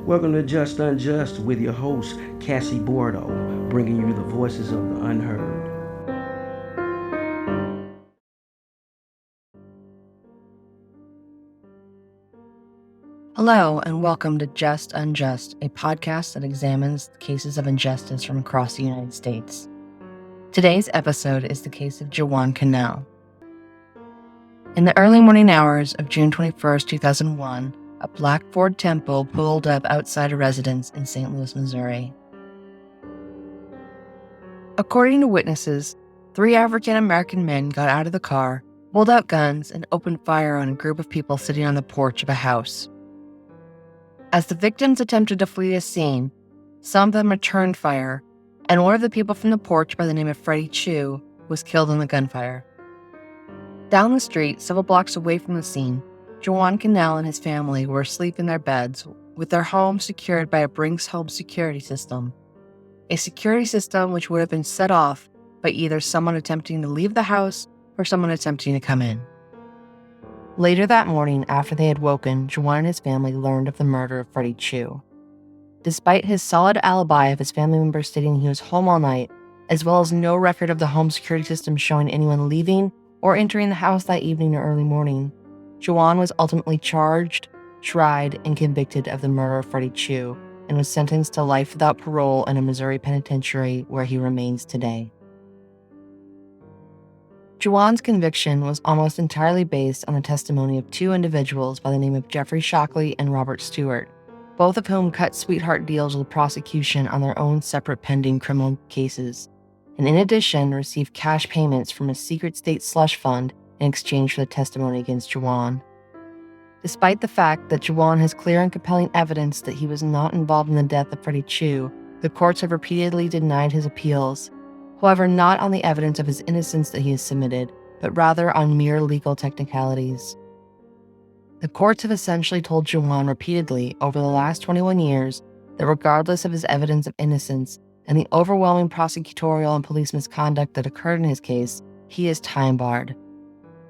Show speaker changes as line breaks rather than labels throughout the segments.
Welcome to Just Unjust with your host, Cassie Bordeaux, bringing you the voices of the unheard.
Hello, and welcome to Just Unjust, a podcast that examines the cases of injustice from across the United States. Today's episode is the case of Juwan Canell. In the early morning hours of June 21, 2001, a black Ford Tempo pulled up outside a residence in St. Louis, Missouri. According to witnesses, 3 African-American men got out of the car, pulled out guns, and opened fire on a group of people sitting on the porch of a house. As the victims attempted to flee the scene, some of them returned fire, and one of the people from the porch by the name of Freddie Chew was killed in the gunfire. Down the street, several blocks away from the scene, Juwan Canell and his family were asleep in their beds, with their home secured by a Brinks Home Security System, a security system which would have been set off by either someone attempting to leave the house or someone attempting to come in. Later that morning, after they had woken, Juwan and his family learned of the murder of Freddie Chew. Despite his solid alibi of his family members stating he was home all night, as well as no record of the home security system showing anyone leaving or entering the house that evening or early morning, Juwan was ultimately charged, tried, and convicted of the murder of Freddie Chew and was sentenced to life without parole in a Missouri penitentiary where he remains today. Juwan's conviction was almost entirely based on the testimony of 2 individuals by the name of Jeffrey Shockley and Robert Stewart, both of whom cut sweetheart deals with the prosecution on their own separate pending criminal cases, and in addition received cash payments from a secret state slush fund in exchange for the testimony against Juwan. Despite the fact that Juwan has clear and compelling evidence that he was not involved in the death of Freddie Chew, the courts have repeatedly denied his appeals, however not on the evidence of his innocence that he has submitted, but rather on mere legal technicalities. The courts have essentially told Juwan repeatedly over the last 21 years that regardless of his evidence of innocence and the overwhelming prosecutorial and police misconduct that occurred in his case, he is time-barred.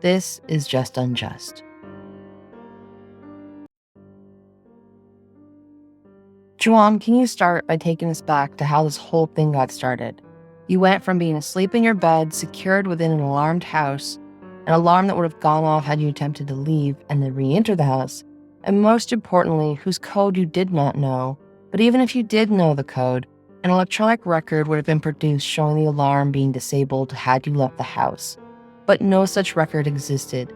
This is just unjust. Juwan, can you start by taking us back to how this whole thing got started? You went from being asleep in your bed, secured within an alarmed house, an alarm that would have gone off had you attempted to leave and then re-enter the house, and most importantly, whose code you did not know. But even if you did know the code, an electronic record would have been produced showing the alarm being disabled had you left the house. But no such record existed.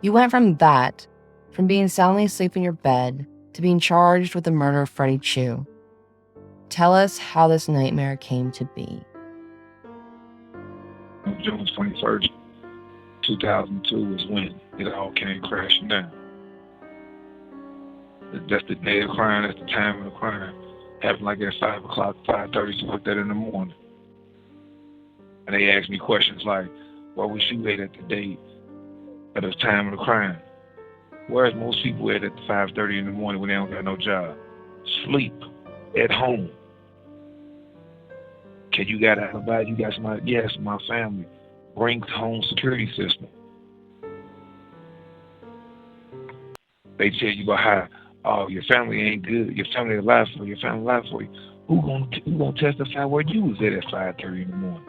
You went from being soundly asleep in your bed, to being charged with the murder of Freddie Chew. Tell us how this nightmare came to be.
June 21st, 2002 is when it all came crashing down. That's the day of the crime, that's the time of the crime. Happened like at 5 o'clock, 5:30, something like that in the morning. And they asked me questions like, where was you at the date at the time of the crime? Where's most people at 5:30 in the morning when they don't got no job? Sleep, at home. Okay, you got an alibi? You got somebody? Yes, my family. Brinks Home Security System. They tell you about how, oh, your family ain't good. Your family alive for you. Your family alive for you. Who gonna testify where you was at 5:30 in the morning?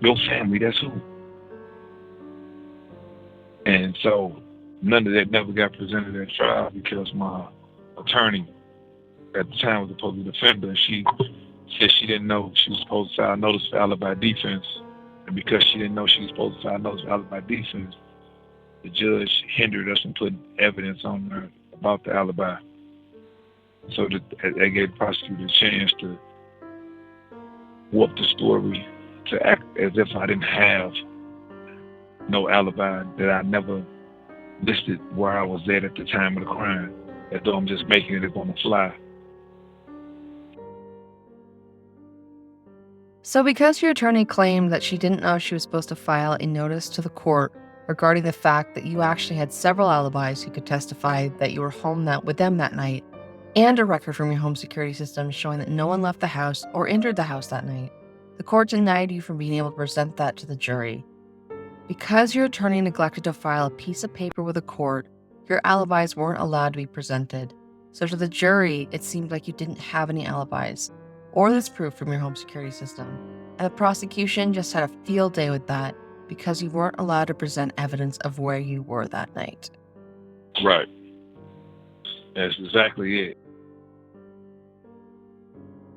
Your family. That's who. And so none of that never got presented at trial because my attorney at the time was the public defender, and she said she didn't know she was supposed to file notice for alibi defense. And because she didn't know she was supposed to file notice for alibi defense, the judge hindered us from putting evidence on her about the alibi. So that gave the prosecutor a chance to warp the story to act as if I didn't have no alibi, that I never listed where I was at the time of the crime, as though I'm just making it up on the fly.
So because your attorney claimed that she didn't know she was supposed to file a notice to the court regarding the fact that you actually had several alibis who could testify that you were home with them that night, and a record from your home security system showing that no one left the house or entered the house that night, the court denied you from being able to present that to the jury. Because your attorney neglected to file a piece of paper with the court, your alibis weren't allowed to be presented. So to the jury, it seemed like you didn't have any alibis or this proof from your home security system. And the prosecution just had a field day with that because you weren't allowed to present evidence of where you were that night.
Right. That's exactly it.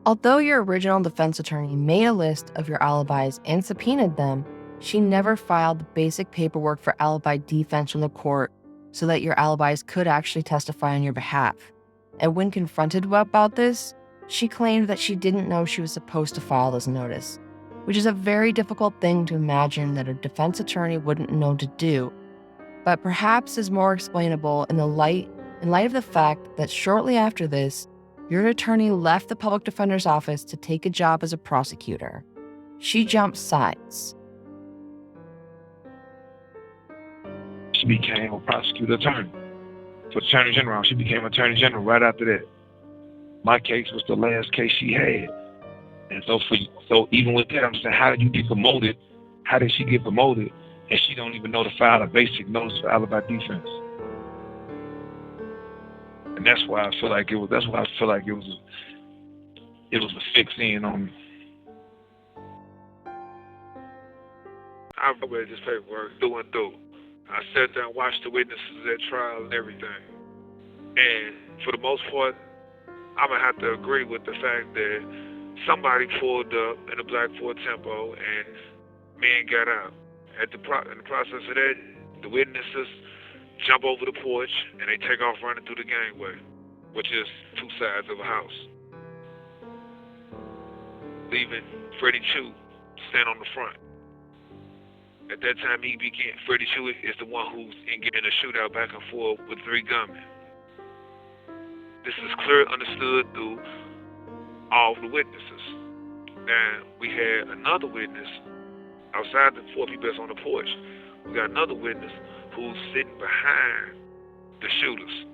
Although your original defense attorney made a list of your alibis and subpoenaed them, she never filed the basic paperwork for alibi defense from the court so that your alibis could actually testify on your behalf. And when confronted about this, she claimed that she didn't know she was supposed to file this notice, which is a very difficult thing to imagine that a defense attorney wouldn't know to do, but perhaps is more explainable in light of the fact that shortly after this, your attorney left the public defender's office to take a job as a prosecutor. She jumped sides.
She became a prosecutor attorney. For Attorney General, she became Attorney General right after that. My case was the last case she had. And so even with that, I'm saying, how did you get promoted? How did she get promoted? And she don't even know to file a basic notice for alibi defense. And that's why I feel like it was a fix in on me. I read this paperwork through and through. I sat down, watched the witnesses at trial and everything. And for the most part, I'm going to have to agree with the fact that somebody pulled up in a black Ford Tempo and men got out. In the process of that, the witnesses jump over the porch and they take off running through the gangway, which is two sides of a house, leaving Freddie Chew stand on the front. At that time, Freddie Chew is the one who's getting a shootout back and forth with three gunmen. This is clearly understood through all the witnesses. Now, we had another witness outside the four people that's on the porch. We got another witness who's sitting behind the shooters.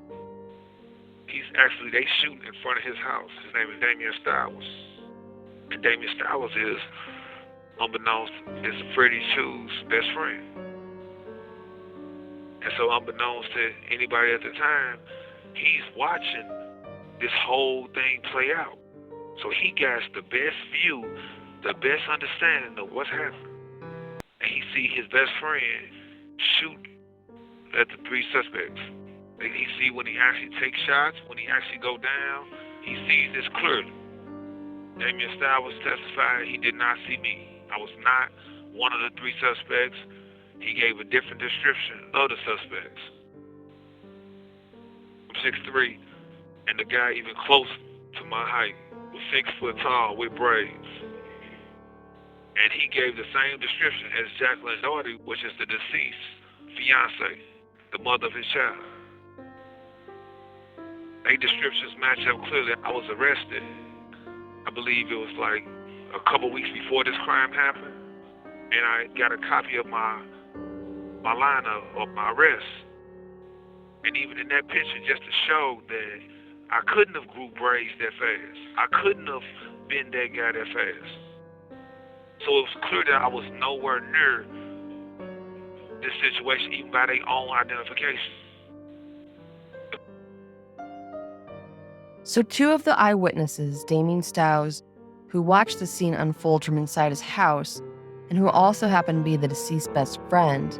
They shoot in front of his house. His name is Damian Stowers. And Damian Stowers is, unbeknownst, is Freddie Chew's best friend. And so unbeknownst to anybody at the time, he's watching this whole thing play out. So he gets the best view, the best understanding of what's happening. And he see his best friend shoot at the three suspects. And he see when he actually takes shots, when he actually go down, he sees this clearly. Damian Stowers testified he did not see me. I was not one of the three suspects. He gave a different description of the suspects. I'm 6'3", and the guy even close to my height was 6 foot tall with braids. And he gave the same description as Jacqueline Doherty, which is the deceased fiance, the mother of his child. Their descriptions match up clearly. I was arrested. I believe it was like a couple weeks before this crime happened, and I got a copy of my lineup of my arrest. And even in that picture, just to show that I couldn't have grew braids that fast. I couldn't have been that guy that fast. So it was clear that I was nowhere near this situation, even by their own identification.
So two of the eyewitnesses, Damian Stowers, who watched the scene unfold from inside his house, and who also happened to be the deceased's best friend,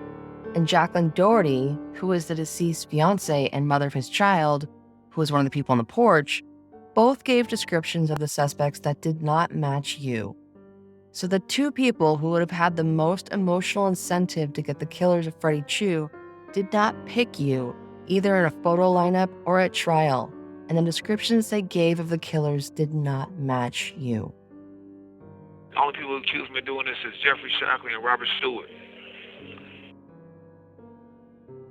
and Jacqueline Doherty, who was the deceased's fiance and mother of his child, who was one of the people on the porch, both gave descriptions of the suspects that did not match you. So the two people who would have had the most emotional incentive to get the killers of Freddie Chew did not pick you, either in a photo lineup or at trial, and the descriptions they gave of the killers did not match you.
The only people who accuse me of doing this is Jeffrey Shockley and Robert Stewart.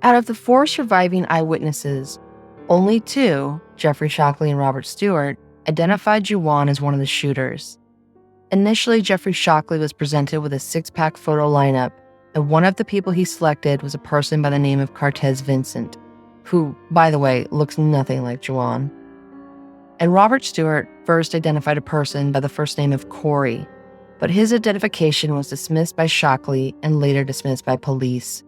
Out of the 4 surviving eyewitnesses, only 2, Jeffrey Shockley and Robert Stewart, identified Juwan as one of the shooters. Initially, Jeffrey Shockley was presented with a 6-pack photo lineup, and one of the people he selected was a person by the name of Cortez Vincent, who, by the way, looks nothing like Juwan. And Robert Stewart first identified a person by the first name of Corey, but his identification was dismissed by Shockley and later dismissed by police.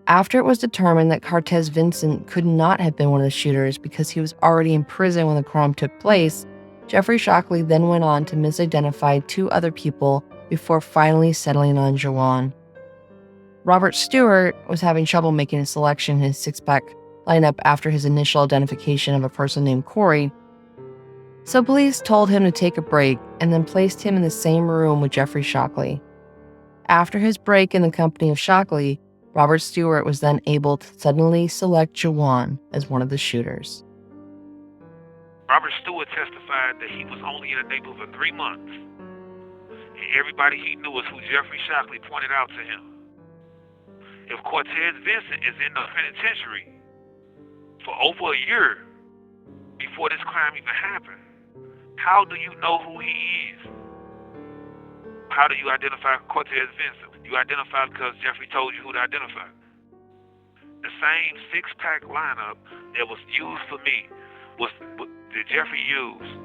After it was determined that Cortez Vincent could not have been one of the shooters because he was already in prison when the crime took place, Jeffrey Shockley then went on to misidentify 2 other people before finally settling on Juwan. Robert Stewart was having trouble making a selection in his 6-pack lineup after his initial identification of a person named Corey, so police told him to take a break and then placed him in the same room with Jeffrey Shockley. After his break in the company of Shockley, Robert Stewart was then able to suddenly select Juwan as one of the shooters.
Robert Stewart testified that he was only in the neighborhood for 3 months, and everybody he knew was who Jeffrey Shockley pointed out to him. If Cortez Vincent is in the penitentiary for over a year before this crime even happened, how do you know who he is? How do you identify Cortez Vincent? You identify because Jeffrey told you who to identify. The same 6-pack lineup that was used for me that Jeffrey used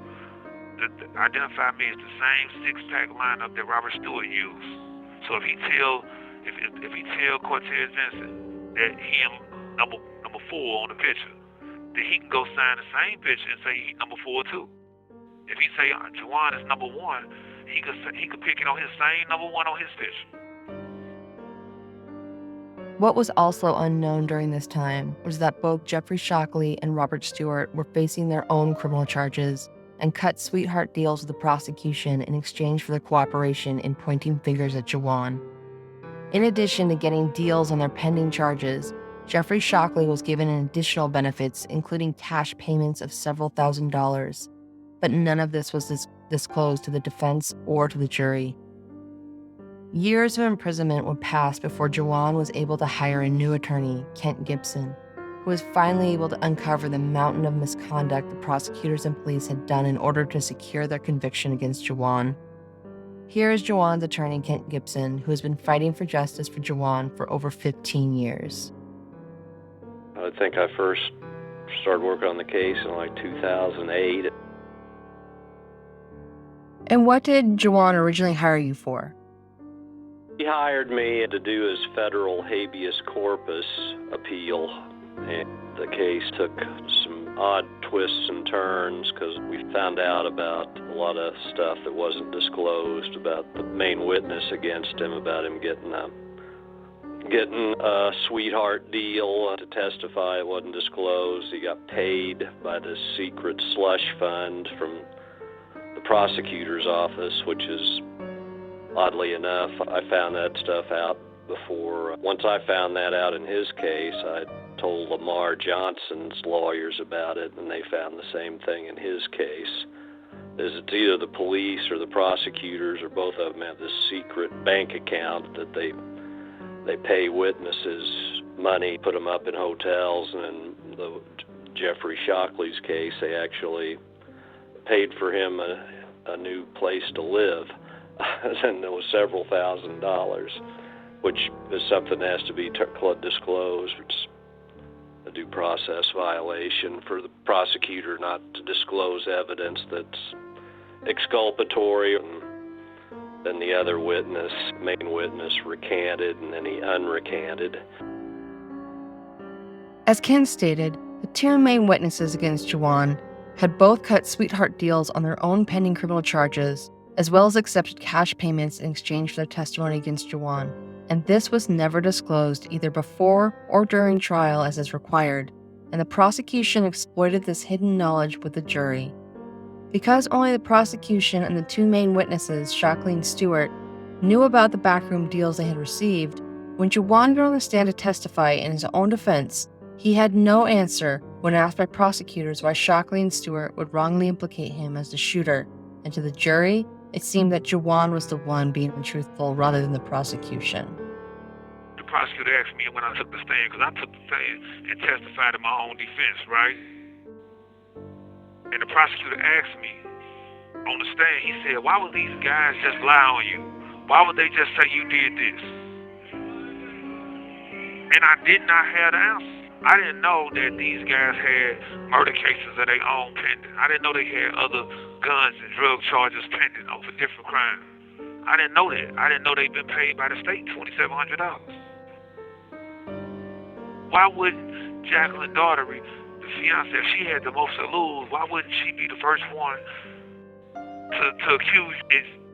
to identify me as the same 6-pack lineup that Robert Stewart used. So if he tell Cortez Vincent that he is number 4 on the picture, then he can go sign the same picture and say he's number 4 too. If he say Juwan is number 1, he could pick it on his same number 1 on his picture.
What was also unknown during this time was that both Jeffrey Shockley and Robert Stewart were facing their own criminal charges and cut sweetheart deals with the prosecution in exchange for their cooperation in pointing fingers at Juwan. In addition to getting deals on their pending charges, Jeffrey Shockley was given additional benefits, including cash payments of several $1,000s, but none of this was disclosed to the defense or to the jury. Years of imprisonment would pass before Juwan was able to hire a new attorney, Kent Gibson, who was finally able to uncover the mountain of misconduct the prosecutors and police had done in order to secure their conviction against Juwan. Here is Juwan's attorney, Kent Gibson, who has been fighting for justice for Juwan for over 15 years.
I think I first started working on the case in 2008.
And what did Juwan originally hire you for?
He hired me to do his federal habeas corpus appeal, and the case took some odd twists and turns because we found out about a lot of stuff that wasn't disclosed about the main witness against him, about him getting a sweetheart deal to testify. It wasn't disclosed. He got paid by this secret slush fund from the prosecutor's office, which is, oddly enough, I found that stuff out before. Once I found that out in his case, I told Lamar Johnson's lawyers about it, and they found the same thing in his case. It's either the police or the prosecutors, or both of them have this secret bank account that they pay witnesses money, put them up in hotels, and in the Jeffrey Shockley's case, they actually paid for him a new place to live. And there was several $1,000s, which is something that has to be disclosed. It's a due process violation for the prosecutor not to disclose evidence that's exculpatory. And then the other witness, main witness, recanted, and then he unrecanted.
As Ken stated, the 2 main witnesses against Juwan had both cut sweetheart deals on their own pending criminal charges, as well as accepted cash payments in exchange for their testimony against Juwan, and this was never disclosed either before or during trial as is required, and the prosecution exploited this hidden knowledge with the jury. Because only the prosecution and the 2 main witnesses, Shockley and Stewart, knew about the backroom deals they had received, when Juwan got on the stand to testify in his own defense, he had no answer when asked by prosecutors why Shockley and Stewart would wrongly implicate him as the shooter, and to the jury, it seemed that Juwan was the one being untruthful rather than the prosecution.
The prosecutor asked me when I took the stand, because I took the stand and testified in my own defense, right? And the prosecutor asked me on the stand, he said, why would these guys just lie on you? Why would they just say you did this? And I did not have the answer. I didn't know that these guys had murder cases of their own pending. I didn't know they had other guns and drug charges pending for different crimes. I didn't know that. I didn't know they'd been paid by the state $2,700. Why wouldn't Jacqueline Daughtery, the fiance, if she had the most to lose, why wouldn't she be the first one to accuse?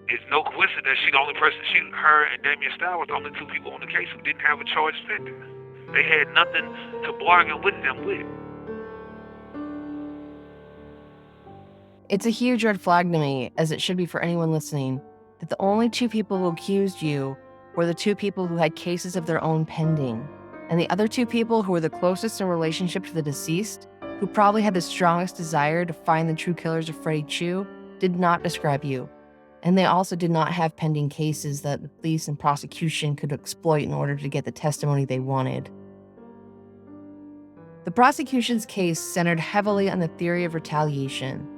It's no coincidence she the only person, her and Damian Stout were the only two people on the case who didn't have a charge pending. They had nothing to bargain with them with.
It's a huge red flag to me, as it should be for anyone listening, that the only two people who accused you were the two people who had cases of their own pending, and the other two people who were the closest in relationship to the deceased, who probably had the strongest desire to find the true killers of Freddie Chew, did not describe you. And they also did not have pending cases that the police and prosecution could exploit in order to get the testimony they wanted. The prosecution's case centered heavily on the theory of retaliation.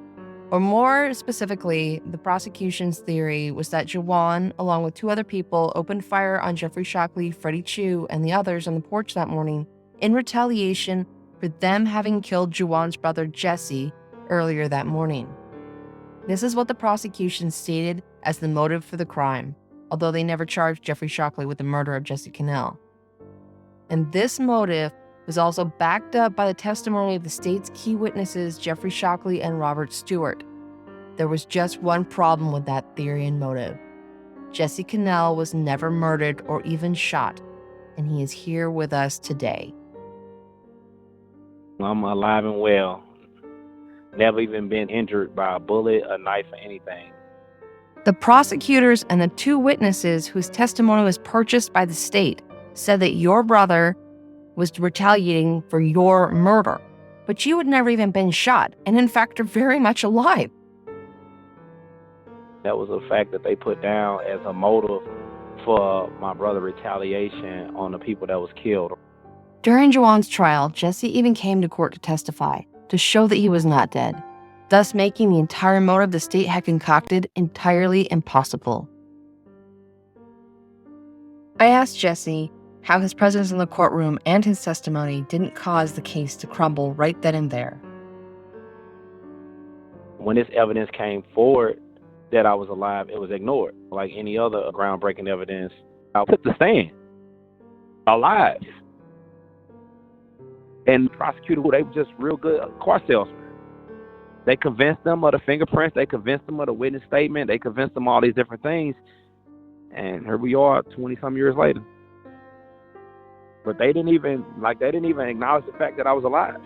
Or more specifically, the prosecution's theory was that Juwan, along with two other people, opened fire on Jeffrey Shockley, Freddie Chew, and the others on the porch that morning in retaliation for them having killed Juwan's brother Jesse earlier that morning. This is what the prosecution stated as the motive for the crime, although they never charged Jeffrey Shockley with the murder of Jesse Kennell. And this motive was also backed up by the testimony of the state's key witnesses, Jeffrey Shockley and Robert Stewart. There was just one problem with that theory and motive. Jesse Kennell was never murdered or even shot, and he is here with us today.
I'm alive and well. Never even been injured by a bullet, a knife, or anything.
The prosecutors and the two witnesses whose testimony was purchased by the state said that your brother was retaliating for your murder, but you had never even been shot, and in fact are very much alive.
That was a fact that they put down as a motive for my brother retaliation on the people that was killed.
During Juwan's trial, Jesse even came to court to testify, to show that he was not dead, thus making the entire motive the state had concocted entirely impossible. I asked Jesse how his presence in the courtroom and his testimony didn't cause the case to crumble right then and there.
When this evidence came forward that I was alive, it was ignored. Like any other groundbreaking evidence, I took the stand. Alive. And the prosecutor, they were just real good car salesmen. They convinced them of the fingerprints, they convinced them of the witness statement, they convinced them all these different things. And here we are 20-some years later. But they didn't even acknowledge the fact that I was alive.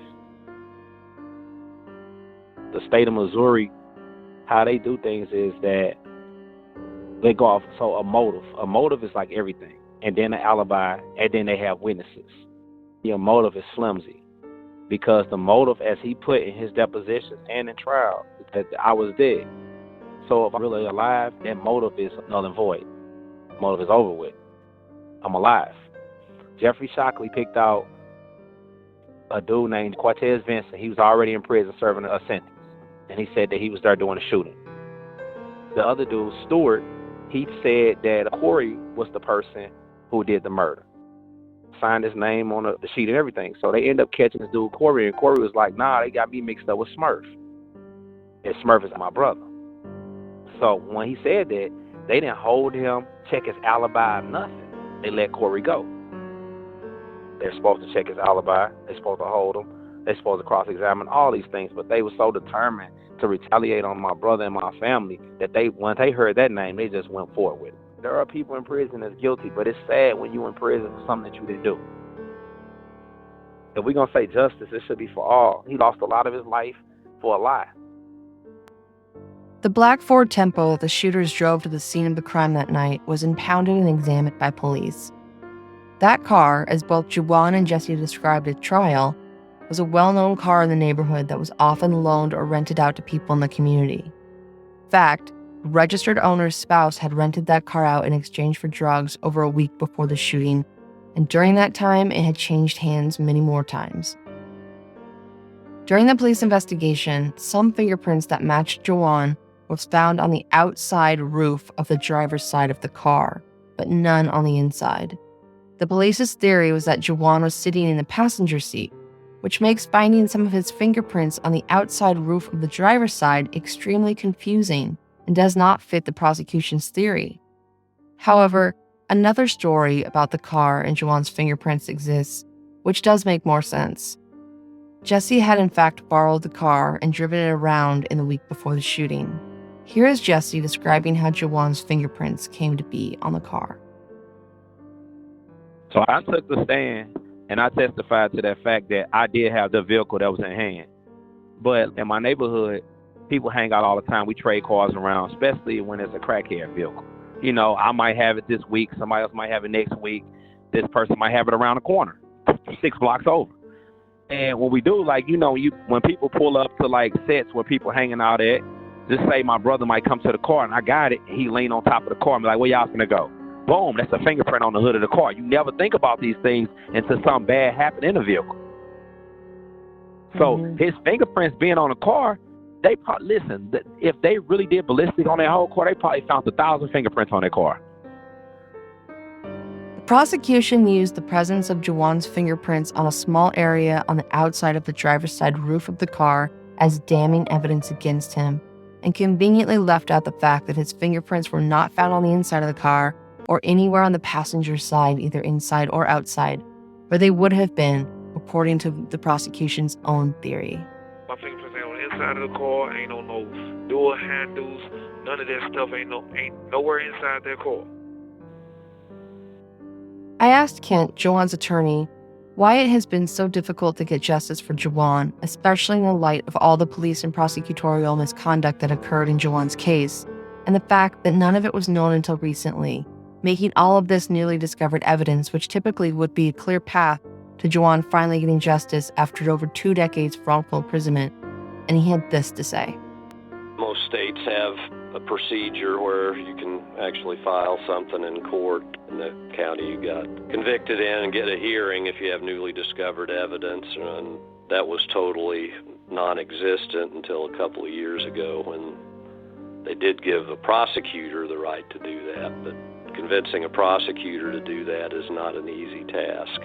The state of Missouri, how they do things is that they go off, so a motive. A motive is like everything. And then an alibi, and then they have witnesses. Your motive is flimsy. Because the motive, as he put in his depositions and in trial, is that I was dead. So if I'm really alive, that motive is null and void. Motive is over with. I'm alive. Jeffrey Shockley picked out a dude named Cortez Vincent. He was already in prison serving a sentence. And he said that he was there doing a shooting. The other dude, Stewart, he said that Corey was the person who did the murder. Signed his name on the sheet and everything. So they end up catching this dude, Corey, and Corey was like, nah, they got me mixed up with Smurf. And Smurf is my brother. So when he said that, they didn't hold him, check his alibi, or nothing. They let Corey go. They're supposed to check his alibi. They're supposed to hold him. They're supposed to cross-examine all these things. But they were so determined to retaliate on my brother and my family that once they heard that name, they just went forward with it. There are people in prison that's guilty, but it's sad when you're in prison for something that you didn't do. If we're going to say justice, it should be for all. He lost a lot of his life for a lie.
The black Ford Tempo the shooters drove to the scene of the crime that night was impounded and examined by police. That car, as both Juwan and Jesse described at trial, was a well-known car in the neighborhood that was often loaned or rented out to people in the community. In fact, the registered owner's spouse had rented that car out in exchange for drugs over a week before the shooting, and during that time, it had changed hands many more times. During the police investigation, some fingerprints that matched Juwan was found on the outside roof of the driver's side of the car, but none on the inside. The police's theory was that Juwan was sitting in the passenger seat, which makes finding some of his fingerprints on the outside roof of the driver's side extremely confusing and does not fit the prosecution's theory. However, another story about the car and Juwan's fingerprints exists, which does make more sense. Jesse had in fact borrowed the car and driven it around in the week before the shooting. Here is Jesse describing how Juwan's fingerprints came to be on the car.
So I took the stand and I testified to that fact that I did have the vehicle that was in hand. But in my neighborhood, people hang out all the time. We trade cars around, especially when it's a crackhead vehicle. You know, I might have it this week. Somebody else might have it next week. This person might have it around the corner, 6 blocks over. And when we do, like, you know, when people pull up to, like, sets where people hanging out at, just say my brother might come to the car and I got it, and he lean on top of the car and be like, where y'all finna go? Boom, that's a fingerprint on the hood of the car. You never think about these things until something bad happened in the vehicle. So his fingerprints being on the car, they probably, listen, if they really did ballistic on that whole car, they probably found 1,000 fingerprints on their car.
The prosecution used the presence of Juwan's fingerprints on a small area on the outside of the driver's side roof of the car as damning evidence against him, and conveniently left out the fact that his fingerprints were not found on the inside of the car or anywhere on the passenger's side, either inside or outside, where they would have been, according to the prosecution's own theory.
My fingerprints ain't on the inside of the car, ain't on no door handles, none of that stuff ain't nowhere inside that car.
I asked Kent, Juwan's attorney, why it has been so difficult to get justice for Juwan, especially in the light of all the police and prosecutorial misconduct that occurred in Juwan's case, and the fact that none of it was known until recently, making all of this newly discovered evidence, which typically would be a clear path to Juwan finally getting justice after over 2 decades of wrongful imprisonment. And he had this to say.
Most states have a procedure where you can actually file something in court in the county you got convicted in and get a hearing if you have newly discovered evidence. And that was totally non-existent until a couple of years ago when they did give a prosecutor the right to do that. But convincing a prosecutor to do that is not an easy task.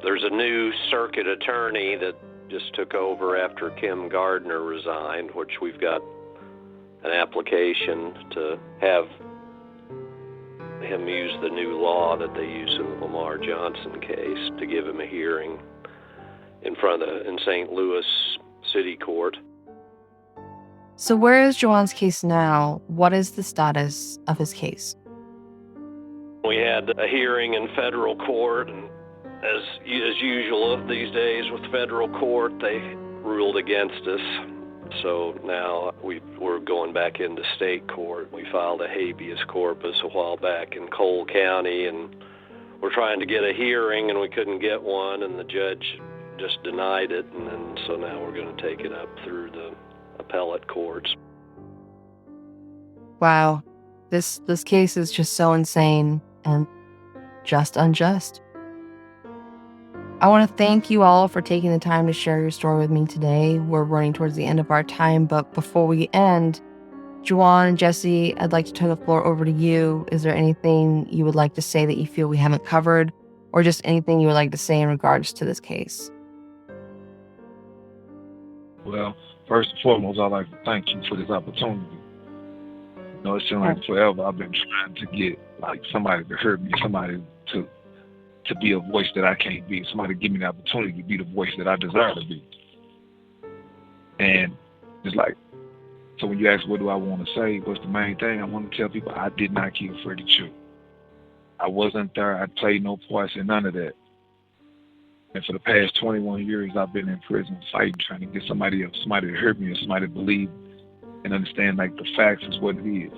There's a new circuit attorney that just took over after Kim Gardner resigned, which we've got an application to have him use the new law that they use in the Lamar Johnson case to give him a hearing in St. Louis City Court.
So where is Juwan's case now? What is the status of his case?
We had a hearing in federal court, and as usual these days with federal court, they ruled against us. So now we're going back into state court. We filed a habeas corpus a while back in Cole County, and we're trying to get a hearing, and we couldn't get one, and the judge just denied it, and then so now we're going to take it up through the appellate courts.
Wow, this case is just so insane and just unjust. I want to thank you all for taking the time to share your story with me today. We're running towards the end of our time, but before we end, Juwan and Jesse, I'd like to turn the floor over to you. Is there anything you would like to say that you feel we haven't covered, or just anything you would like to say in regards to this case?
Well, first and foremost, I'd like to thank you for this opportunity. You know, it seems like forever I've been trying to get like somebody to hear me, somebody to be a voice that I can't be, somebody to give me the opportunity to be the voice that I desire to be. And it's like, so when you ask what do I want to say, what's the main thing, I want to tell people I did not kill Freddie Chew. I wasn't there. I played no parts in none of that. And for the past 21 years, I've been in prison fighting, trying to get somebody else, somebody to hear me, or somebody to believe and understand like the facts is what it is.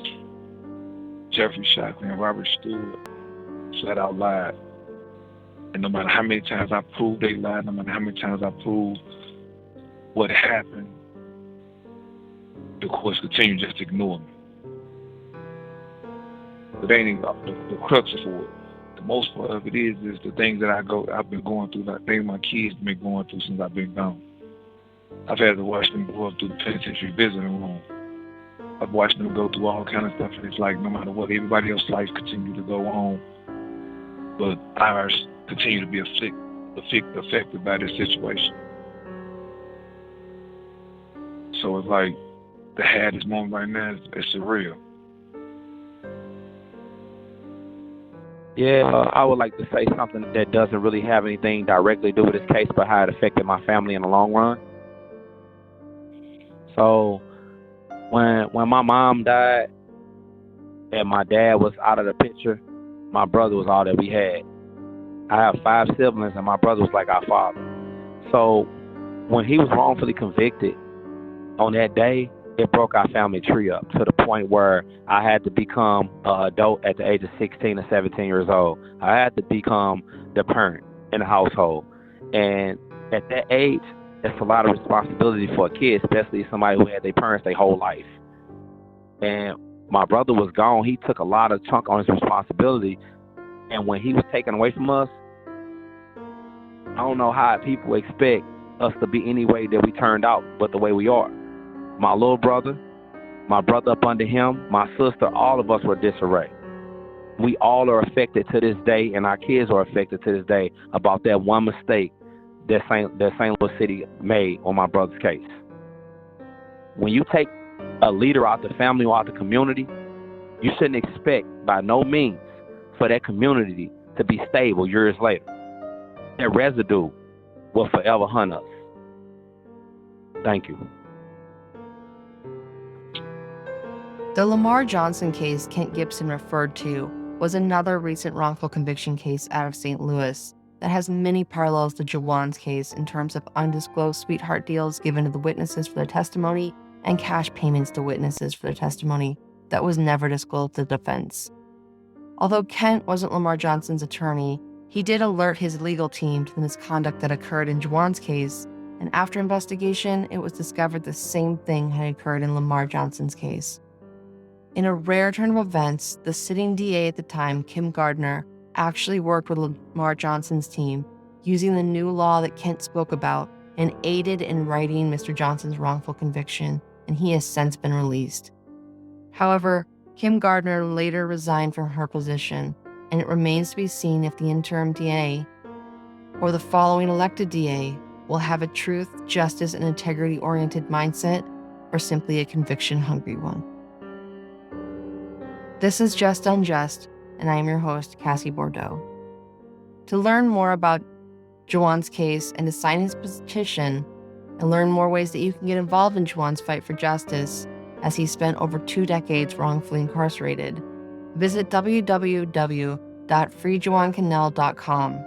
Jeffrey shot and Robert stood, flat out lied. And no matter how many times I proved they lied, no matter how many times I proved what happened, the courts continue just to ignore me. But ain't even the crux for it. The most part of it is the things that I've been going through, like things my kids have been going through since I've been gone. I've had to watch them grow up through the penitentiary visiting room. I've watched them go through all kind of stuff, and it's like no matter what, everybody else's life continue to go on, but ours continue to be affected by this situation. So it's like to have this moment right now, it's surreal.
Yeah, I would like to say something that doesn't really have anything directly to do with this case, but how it affected my family in the long run. So when my mom died and my dad was out of the picture, my brother was all that we had. I have 5 siblings, and my brother was like our father. So when he was wrongfully convicted on that day, it broke our family tree up to the point where I had to become an adult at the age of 16 or 17 years old. I had to become the parent in the household. And at that age, it's a lot of responsibility for a kid, especially somebody who had their parents their whole life. And my brother was gone. He took a lot of chunk on his responsibility. And when he was taken away from us, I don't know how people expect us to be any way that we turned out but the way we are. My little brother, my brother up under him, my sister, all of us were disarray. We all are affected to this day, and our kids are affected to this day about that one mistake that St. Louis City made on my brother's case. When you take a leader out the family or out the community, you shouldn't expect by no means for that community to be stable years later. That residue will forever hunt us. Thank you.
The Lamar Johnson case Kent Gibson referred to was another recent wrongful conviction case out of St. Louis that has many parallels to Juwan's case in terms of undisclosed sweetheart deals given to the witnesses for their testimony and cash payments to witnesses for their testimony that was never disclosed to the defense. Although Kent wasn't Lamar Johnson's attorney, he did alert his legal team to the misconduct that occurred in Juwan's case, and after investigation, it was discovered the same thing had occurred in Lamar Johnson's case. In a rare turn of events, the sitting DA at the time, Kim Gardner, actually worked with Lamar Johnson's team using the new law that Kent spoke about and aided in writing Mr. Johnson's wrongful conviction, and he has since been released. However, Kim Gardner later resigned from her position, and it remains to be seen if the interim DA or the following elected DA will have a truth, justice, and integrity-oriented mindset or simply a conviction-hungry one. This is Just Unjust, and I am your host, Cassie Bordeaux. To learn more about Juwan's case and to sign his petition and learn more ways that you can get involved in Juwan's fight for justice, as he spent over 2 decades wrongfully incarcerated, visit www.freejuwancanell.com.